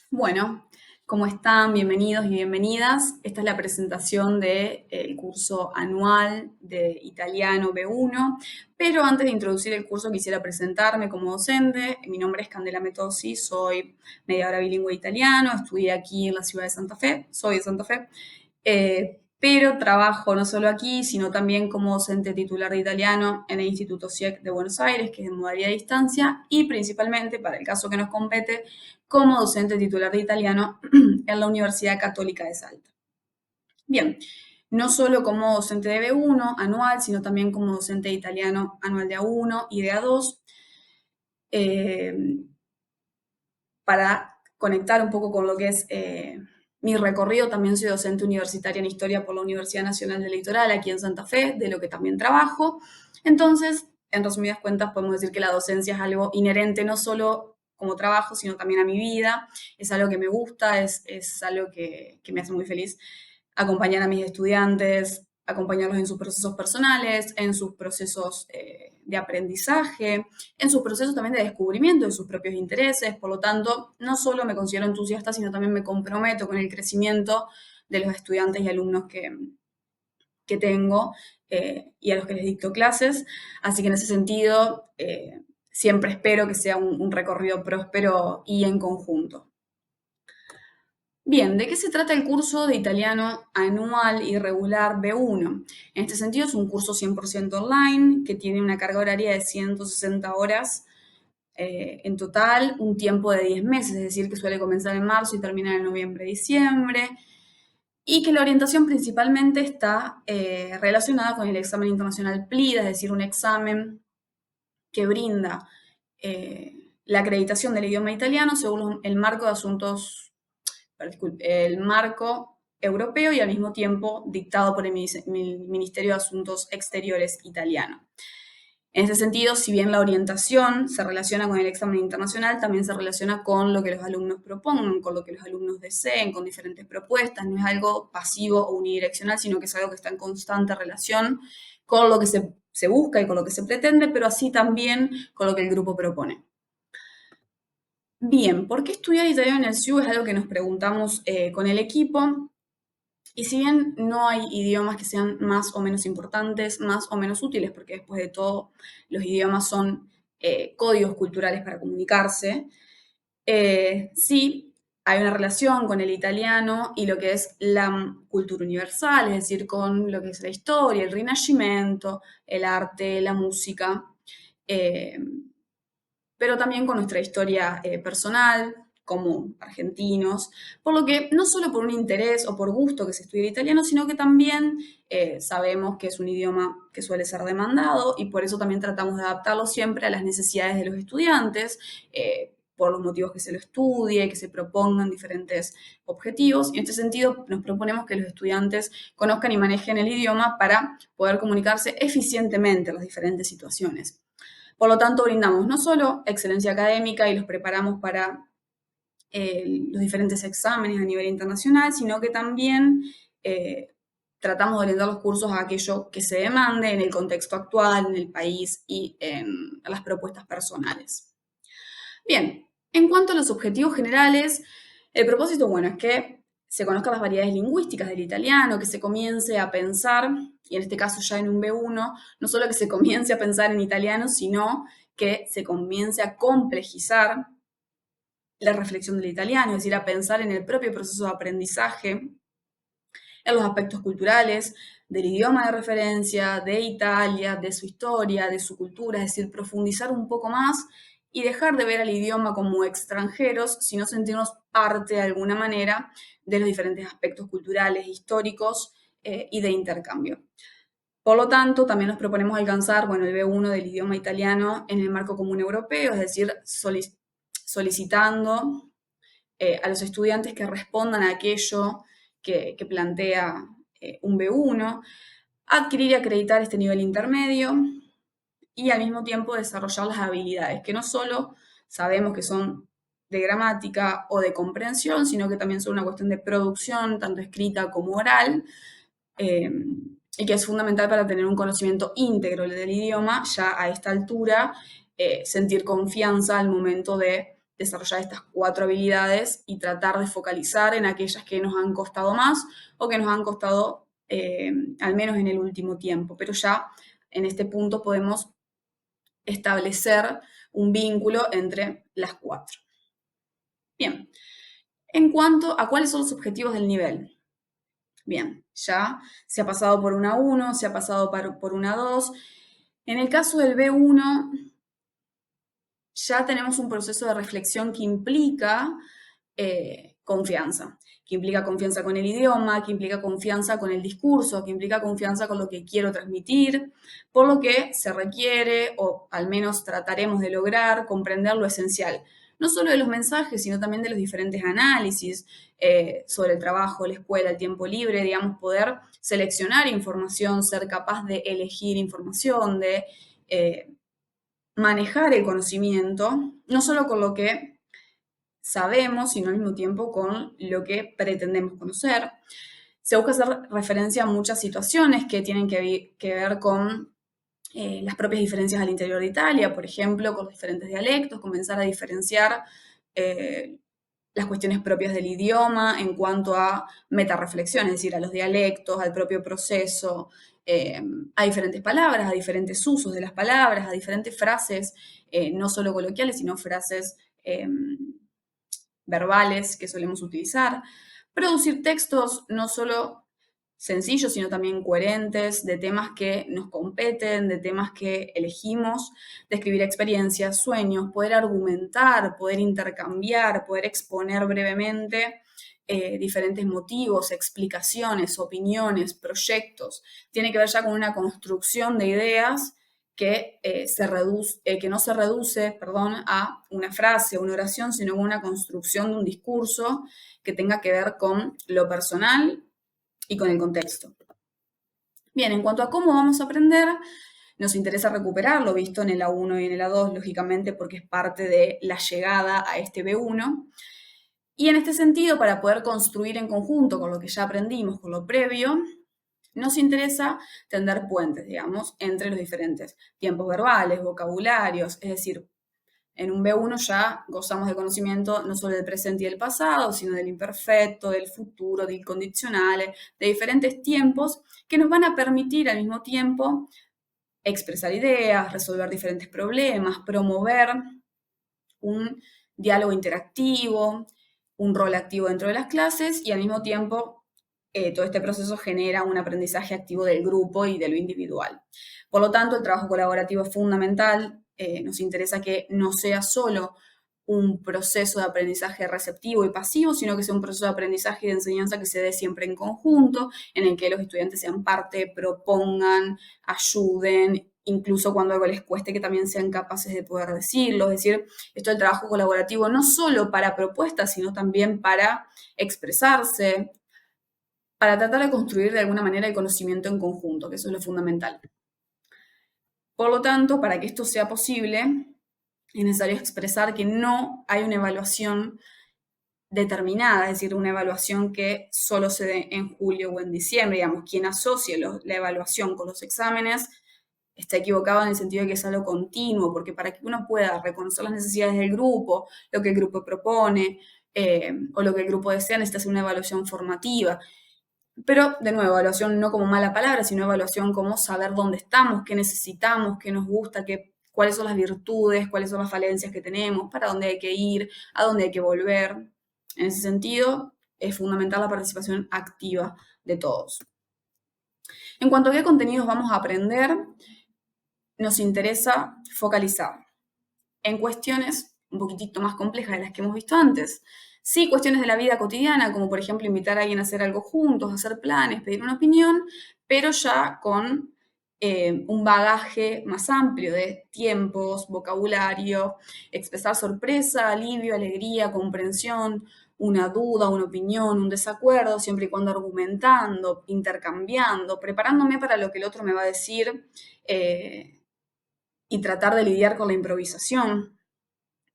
Bueno, ¿cómo están? Bienvenidos y bienvenidas. Esta es la presentación del curso anual de Italiano B1, pero antes de introducir el curso quisiera presentarme como docente. Mi nombre es Candela Metosi, soy mediadora bilingüe de italiano, estudié aquí en la ciudad de Santa Fe, soy de Santa Fe, pero trabajo no solo aquí, sino también como docente titular de italiano en el Instituto CIEC de Buenos Aires, que es en modalidad de distancia, y principalmente, para el caso que nos compete, como docente titular de italiano en la Universidad Católica de Salta. Bien, no solo como docente de B1 anual, sino también como docente de italiano anual de A1 y de A2, para conectar un poco con lo que es mi recorrido. También soy docente universitaria en Historia por la Universidad Nacional del Litoral, aquí en Santa Fe, de lo que también trabajo. Entonces, en resumidas cuentas, podemos decir que la docencia es algo inherente no solo como trabajo, sino también a mi vida. Es algo que me gusta, es algo que me hace muy feliz. Acompañar a mis estudiantes, acompañarlos en sus procesos personales, en sus procesos de aprendizaje, en sus procesos también de descubrimiento de sus propios intereses. Por lo tanto, no solo me considero entusiasta, sino también me comprometo con el crecimiento de los estudiantes y alumnos que tengo y a los que les dicto clases. Así que en ese sentido, siempre espero que sea un recorrido próspero y en conjunto. Bien, ¿de qué se trata el curso de italiano anual y regular B1? En este sentido es un curso 100% online que tiene una carga horaria de 160 horas en total, un tiempo de 10 meses, es decir, que suele comenzar en marzo y terminar en noviembre-diciembre, y que la orientación principalmente está relacionada con el examen internacional PLIDA, es decir, un examen que brinda la acreditación del idioma italiano según el marco de asuntos, el marco europeo y al mismo tiempo dictado por el Ministerio de Asuntos Exteriores italiano. En ese sentido, si bien la orientación se relaciona con el examen internacional, también se relaciona con lo que los alumnos propongan, con lo que los alumnos deseen, con diferentes propuestas. No es algo pasivo o unidireccional, sino que es algo que está en constante relación con lo que se busca y con lo que se pretende, pero así también con lo que el grupo propone. Bien, ¿por qué estudiar italiano en el SIU? Es algo que nos preguntamos con el equipo. Y si bien no hay idiomas que sean más o menos importantes, más o menos útiles, porque después de todo los idiomas son códigos culturales para comunicarse, sí hay una relación con el italiano y lo que es la cultura universal, es decir, con lo que es la historia, el Rinascimento, el arte, la música, eh, pero también con nuestra historia personal como argentinos, por lo que no solo por un interés o por gusto que se estudie el italiano, sino que también sabemos que es un idioma que suele ser demandado y por eso también tratamos de adaptarlo siempre a las necesidades de los estudiantes, por los motivos que se lo estudie, que se propongan diferentes objetivos. Y en este sentido nos proponemos que los estudiantes conozcan y manejen el idioma para poder comunicarse eficientemente en las diferentes situaciones. Por lo tanto, brindamos no solo excelencia académica y los preparamos para los diferentes exámenes a nivel internacional, sino que también tratamos de orientar los cursos a aquello que se demande en el contexto actual, en el país y en las propuestas personales. Bien, en cuanto a los objetivos generales, el propósito, bueno, es que se conozcan las variedades lingüísticas del italiano, que se comience a pensar, y en este caso ya en un B1, no solo que se comience a pensar en italiano, sino que se comience a complejizar la reflexión del italiano, es decir, a pensar en el propio proceso de aprendizaje, en los aspectos culturales del idioma de referencia, de Italia, de su historia, de su cultura, es decir, profundizar un poco más y dejar de ver al idioma como extranjeros, sino sentirnos parte de alguna manera de los diferentes aspectos culturales, históricos y de intercambio. Por lo tanto, también nos proponemos alcanzar, bueno, el B1 del idioma italiano en el marco común europeo, es decir, solicitando a los estudiantes que respondan a aquello que plantea un B1, adquirir y acreditar este nivel intermedio y al mismo tiempo desarrollar las habilidades, que no solo sabemos que son de gramática o de comprensión, sino que también son una cuestión de producción, tanto escrita como oral, y que es fundamental para tener un conocimiento íntegro del idioma, ya a esta altura, sentir confianza al momento de desarrollar estas 4 habilidades y tratar de focalizar en aquellas que nos han costado más o que nos han costado al menos en el último tiempo. Pero ya en este punto podemos establecer un vínculo entre las 4. Bien, en cuanto a cuáles son los objetivos del nivel. Bien, ya se ha pasado por una 1, se ha pasado por una 2. En el caso del B1, ya tenemos un proceso de reflexión que implica confianza, que implica confianza con el idioma, que implica confianza con el discurso, que implica confianza con lo que quiero transmitir, por lo que se requiere, o al menos trataremos de lograr, comprender lo esencial, no solo de los mensajes, sino también de los diferentes análisis sobre el trabajo, la escuela, el tiempo libre, digamos, poder seleccionar información, ser capaz de elegir información, de manejar el conocimiento, no solo con lo que sabemos, sino al mismo tiempo con lo que pretendemos conocer. Se busca hacer referencia a muchas situaciones que tienen que ver con las propias diferencias al interior de Italia, por ejemplo, con los diferentes dialectos, comenzar a diferenciar las cuestiones propias del idioma en cuanto a metarreflexión, es decir, a los dialectos, al propio proceso, a diferentes palabras, a diferentes usos de las palabras, a diferentes frases, no solo coloquiales, sino frases verbales que solemos utilizar. Producir textos no solo sencillos, sino también coherentes, de temas que nos competen, de temas que elegimos, describir experiencias, sueños, poder argumentar, poder intercambiar, poder exponer brevemente diferentes motivos, explicaciones, opiniones, proyectos. Tiene que ver ya con una construcción de ideas que, que no se reduce, perdón, a una frase, una oración, sino con una construcción de un discurso que tenga que ver con lo personal y con el contexto. Bien, en cuanto a cómo vamos a aprender, nos interesa recuperar lo visto en el A1 y en el A2, lógicamente, porque es parte de la llegada a este B1. Y en este sentido, para poder construir en conjunto con lo que ya aprendimos, con lo previo, nos interesa tender puentes, digamos, entre los diferentes tiempos verbales, vocabularios, es decir, en un B1 ya gozamos de conocimiento no solo del presente y del pasado, sino del imperfecto, del futuro, del condicional, de diferentes tiempos que nos van a permitir al mismo tiempo expresar ideas, resolver diferentes problemas, promover un diálogo interactivo, un rol activo dentro de las clases y al mismo tiempo todo este proceso genera un aprendizaje activo del grupo y de lo individual. Por lo tanto, el trabajo colaborativo es fundamental. Nos interesa que no sea solo un proceso de aprendizaje receptivo y pasivo, sino que sea un proceso de aprendizaje y de enseñanza que se dé siempre en conjunto, en el que los estudiantes sean parte, propongan, ayuden, incluso cuando algo les cueste, que también sean capaces de poder decirlo. Es decir, esto del trabajo colaborativo no solo para propuestas, sino también para expresarse, para tratar de construir de alguna manera el conocimiento en conjunto, que eso es lo fundamental. Por lo tanto, para que esto sea posible, es necesario expresar que no hay una evaluación determinada, es decir, una evaluación que solo se dé en julio o en diciembre. Digamos, quien asocie la evaluación con los exámenes está equivocado en el sentido de que es algo continuo, porque para que uno pueda reconocer las necesidades del grupo, lo que el grupo propone o lo que el grupo desea, necesita hacer una evaluación formativa. Pero, de nuevo, evaluación no como mala palabra, sino evaluación como saber dónde estamos, qué necesitamos, qué nos gusta, cuáles son las virtudes, cuáles son las falencias que tenemos, para dónde hay que ir, a dónde hay que volver. En ese sentido, es fundamental la participación activa de todos. En cuanto a qué contenidos vamos a aprender, nos interesa focalizar en cuestiones un poquitito más complejas de las que hemos visto antes. Sí, cuestiones de la vida cotidiana, como por ejemplo invitar a alguien a hacer algo juntos, hacer planes, pedir una opinión, pero ya con un bagaje más amplio de tiempos, vocabulario, expresar sorpresa, alivio, alegría, comprensión, una duda, una opinión, un desacuerdo, siempre y cuando argumentando, intercambiando, preparándome para lo que el otro me va a decir y tratar de lidiar con la improvisación,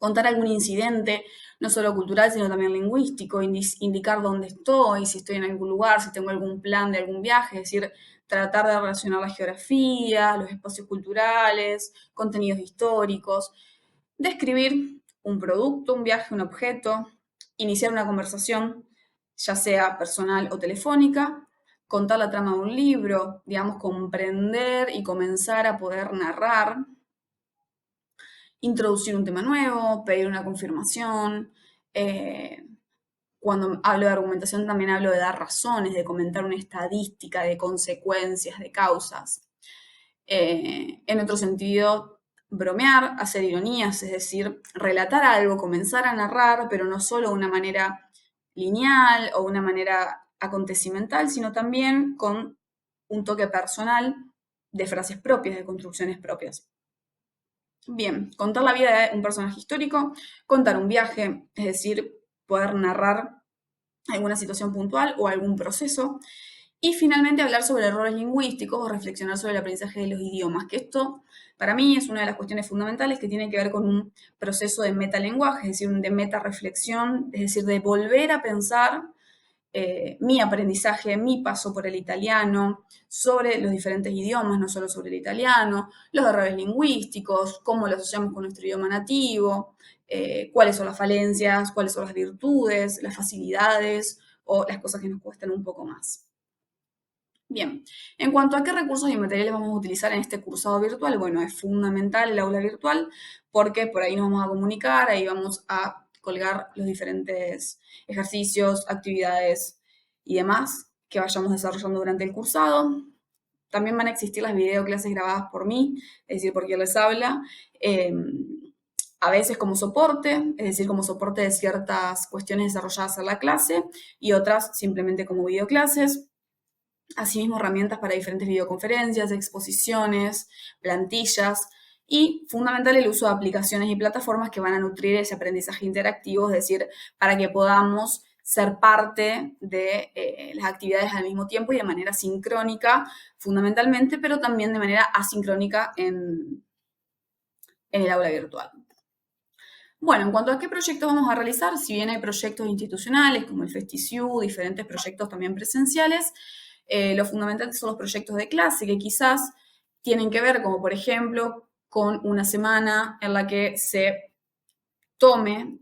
contar algún incidente, no solo cultural, sino también lingüístico, indicar dónde estoy, si estoy en algún lugar, si tengo algún plan de algún viaje, es decir, tratar de relacionar la geografía, los espacios culturales, contenidos históricos, describir un producto, un viaje, un objeto, iniciar una conversación, ya sea personal o telefónica, contar la trama de un libro, digamos, comprender y comenzar a poder narrar, introducir un tema nuevo, pedir una confirmación. Cuando hablo de argumentación también hablo de dar razones, de comentar una estadística, de consecuencias, de causas. En otro sentido, bromear, hacer ironías, es decir, relatar algo, comenzar a narrar, pero no solo de una manera lineal o una manera acontecimental, sino también con un toque personal de frases propias, de construcciones propias. Bien, contar la vida de un personaje histórico, contar un viaje, es decir, poder narrar alguna situación puntual o algún proceso. Y finalmente hablar sobre errores lingüísticos o reflexionar sobre el aprendizaje de los idiomas, que esto para mí es una de las cuestiones fundamentales que tiene que ver con un proceso de metalenguaje, es decir, de metareflexión, es decir, de volver a pensar mi aprendizaje, mi paso por el italiano, sobre los diferentes idiomas, no solo sobre el italiano, los errores lingüísticos, cómo lo asociamos con nuestro idioma nativo, cuáles son las falencias, cuáles son las virtudes, las facilidades o las cosas que nos cuestan un poco más. Bien, en cuanto a qué recursos y materiales vamos a utilizar en este cursado virtual, bueno, es fundamental el aula virtual porque por ahí nos vamos a comunicar, ahí vamos a colgar los diferentes ejercicios, actividades y demás que vayamos desarrollando durante el cursado. También van a existir las videoclases grabadas por mí, es decir, por quien les habla, a veces como soporte, es decir, como soporte de ciertas cuestiones desarrolladas en la clase y otras simplemente como videoclases. Asimismo, herramientas para diferentes videoconferencias, exposiciones, plantillas y fundamental el uso de aplicaciones y plataformas que van a nutrir ese aprendizaje interactivo, es decir, para que podamos ser parte de las actividades al mismo tiempo y de manera sincrónica, fundamentalmente, pero también de manera asincrónica en el aula virtual. Bueno, en cuanto a qué proyectos vamos a realizar, si bien hay proyectos institucionales como el FestiCiu, diferentes proyectos también presenciales, lo fundamental son los proyectos de clase que quizás tienen que ver, como por ejemplo, con una semana en la que se tome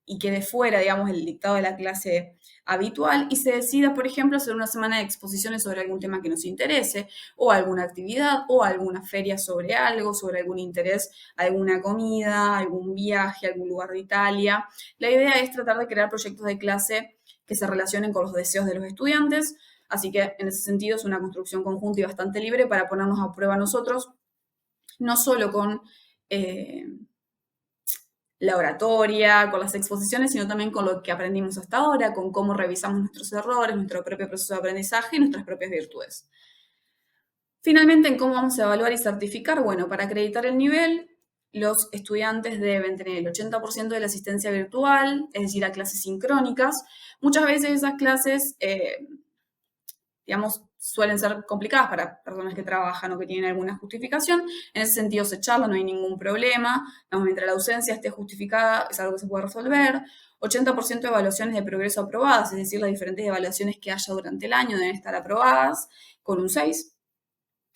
y quede fuera, digamos, el dictado de la clase habitual y se decida, por ejemplo, hacer una semana de exposiciones sobre algún tema que nos interese, o alguna actividad, o alguna feria sobre algo, sobre algún interés, alguna comida, algún viaje, algún lugar de Italia. La idea es tratar de crear proyectos de clase que se relacionen con los deseos de los estudiantes, así que en ese sentido es una construcción conjunta y bastante libre para ponernos a prueba nosotros, no solo con la oratoria, con las exposiciones, sino también con lo que aprendimos hasta ahora, con cómo revisamos nuestros errores, nuestro propio proceso de aprendizaje y nuestras propias virtudes. Finalmente, en cómo vamos a evaluar y certificar, bueno, para acreditar el nivel, los estudiantes deben tener el 80% de la asistencia virtual, es decir, a clases sincrónicas. Muchas veces esas clases digamos, suelen ser complicadas para personas que trabajan o que tienen alguna justificación. En ese sentido se charla, no hay ningún problema. Digamos, mientras la ausencia esté justificada, es algo que se puede resolver. 80% de evaluaciones de progreso aprobadas, es decir, las diferentes evaluaciones que haya durante el año deben estar aprobadas con un 6.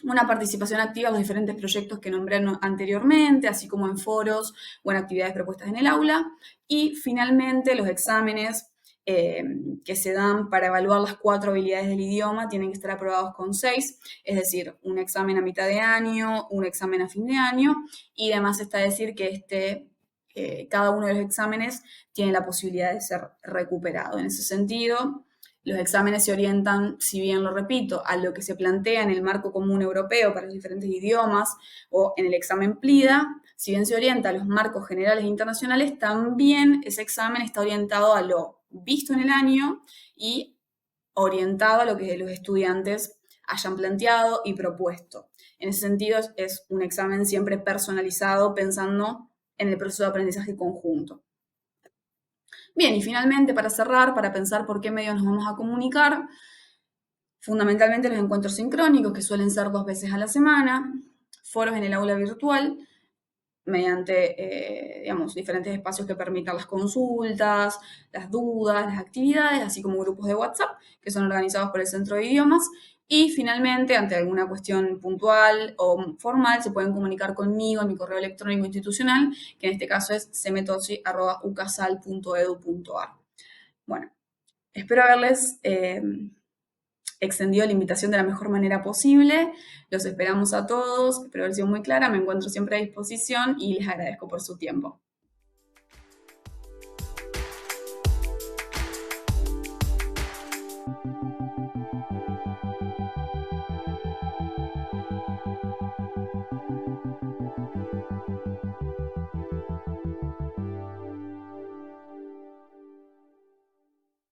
Una participación activa en los diferentes proyectos que nombré anteriormente, así como en foros o en actividades propuestas en el aula. Y finalmente los exámenes que se dan para evaluar las 4 habilidades del idioma tienen que estar aprobados con 6, es decir, un examen a mitad de año, un examen a fin de año, y además está decir que cada uno de los exámenes tiene la posibilidad de ser recuperado. En ese sentido, los exámenes se orientan, si bien lo repito, a lo que se plantea en el marco común europeo para los diferentes idiomas o en el examen PLIDA, si bien se orienta a los marcos generales e internacionales, también ese examen está orientado a lo visto en el año y orientado a lo que los estudiantes hayan planteado y propuesto. En ese sentido, es un examen siempre personalizado pensando en el proceso de aprendizaje conjunto. Bien, y finalmente, para cerrar, para pensar por qué medios nos vamos a comunicar, fundamentalmente los encuentros sincrónicos, que suelen ser 2 veces a la semana, foros en el aula virtual, mediante, digamos, diferentes espacios que permitan las consultas, las dudas, las actividades, así como grupos de WhatsApp que son organizados por el Centro de Idiomas. Y finalmente, ante alguna cuestión puntual o formal, se pueden comunicar conmigo en mi correo electrónico institucional, que en este caso es cmetosi@ucasal.edu.ar. Bueno, espero haberles extendido la invitación de la mejor manera posible. Los esperamos a todos. Espero haber sido muy clara. Me encuentro siempre a disposición y les agradezco por su tiempo.